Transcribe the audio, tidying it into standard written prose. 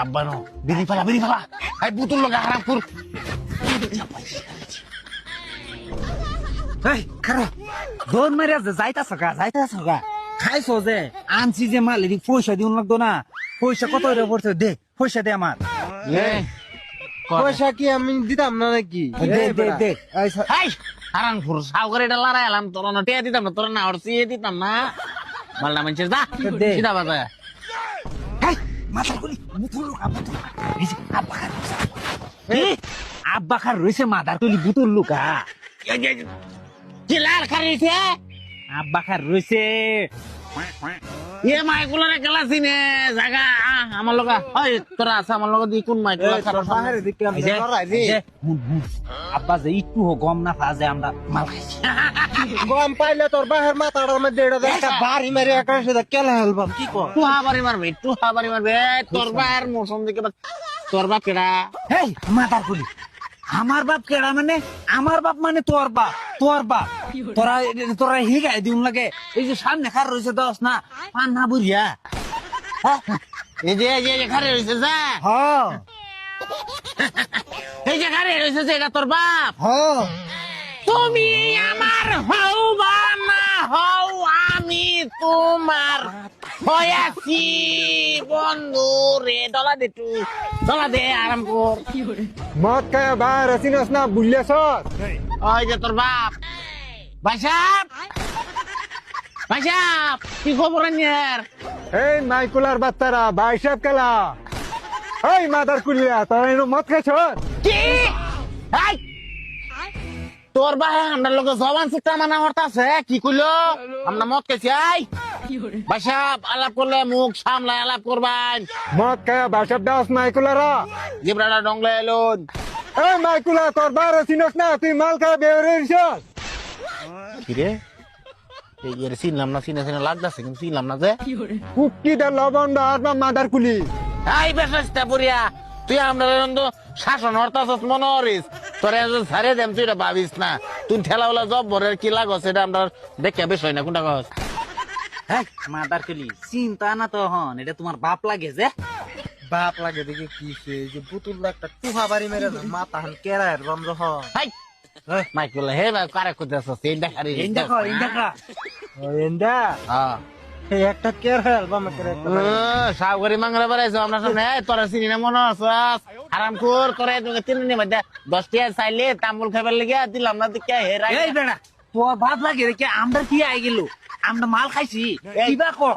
আব্বা নো বিড়ি ফেলা আই পুতুল লগা হারামপুর এই খারো দোন মারিয়া যাইতাছ গা খাইছো যে আনছি যে মালিক পয়সা দিউন লাগতো না পয়সা কত হইরা পড়ছে দে পয়সা দে আমার পয়সা কি আমি দিতাম না নাকি? দে হাই হারামপুর সাউকারে এটা লড়াই এলাম তোর না টিয়া দিতাম না তোর না আর সিয়ে দিতাম না মালনা মানুষের যা দে। সিধা বাজা এই মাথা গুলি বুতুল লুকা এই যে আব্বা খার রইছে মাদার তুলি বুতুল লুকা কি লাল খারিছে আব্বা খার রইছে এ মাইকুলারে গেলাছি নে জায়গা আমার লগা ওই তোরা আছে আমার লগা দি কোন মাইকুলা খারাপ বাহিরে দিকে আমি লড়াই রে। আব্বা যে একটু গম না যে আমরা মাল খাইছি গম পাইলে তোর বাহির মাথাটার মধ্যে এটা একটা বাড়ি মেরে আকাশে কেলা হেলবাম কি কর? তুই হাবারি মারবে তোর বার মৌসুম দিকে তোর বাপ কেডা এই মাদার গুলি আমার বাপ কেডা মানে আমার বাপ মানে তোর বাপ তোরা হিগাই দিউন লাগে এই যে সামনে খার রয়েছে দশ না পান না বুঝিয়া এই যে খারে রয়েছে যা হ এই যে খারে রয়েছে যে এটা তোর বাপ হ তুমি আমার হও বা না হও আমি তোমার হয়াছি বন্ধু রে ডলা দে আরাম কর মদ খায় বাহির আসিনস না বুঝলেছ? ওই যে তোর বাপ ভাই সাহেব কি খবর নিয়ার এই মাইকুলার বাচ্চারা বাইসাব কেলা এই মাদার কুলিয়া তোরা এনো মদ খাইছ? কি এই তোর ভাই আমরা লোক জবান সুটা মানা হরতাছে কি কইলো আমরা মদ খাইছি এই ভাই সাহেব আলাপ করলে মুখ সামলায় আলাপ করবেন মদ খায় বাইসাব দাস মাইকুলারা। জিব্রাটা ডংলে এলুন এই মাইকুলা তোর বাহির আসিনস না তুই মাল খায় বেরিয়েছ? কিরে এই এর চিনলাম না চিনে লাগতাছে কিন্তু চিনলাম না যে কুকি দা লবণ দা আর মাদার কুলি এই বেশাস্তা পুরিয়া তুই আমরা তো শাসন হরতাছস মনে হরিস তোরে ছাড়ে দেম তুই এটা ভাবিস না তুই ঠেলাওয়ালা জব ভরের কি লাগস এটা আমরা দেখে বিষয় না কোনটা কস এই মাদার গুলি চিন্তা না তো হন এটা তোমার বাপ লাগে যে বাপ লাগে দেখে কি সে যে বুতুল একটা টুহা বাড়ি মেরে মাথা হান কেরায়ের রম রহ হাই মাইকেল হে ভাই কারে কইতাছস এই দেখারি ইন্দাকা এন্ডা হ্যাঁ এই একটা কেরায়ের বাম করে সাগরি মাংরা বাড়াইছো আমরা সামনে তোরা চিনি না মনে হচ্ছস আরাম কর তোরা তোকে তিননি মধ্যে 10 টিয়া চাইলে তাম্বুল খাবার লাগি দিলাম না দেখে হেরা এই বেড়া তোর বাপ লাগে রে আমরা কি আই গেল আমরা মাল খাইছি কিবা কর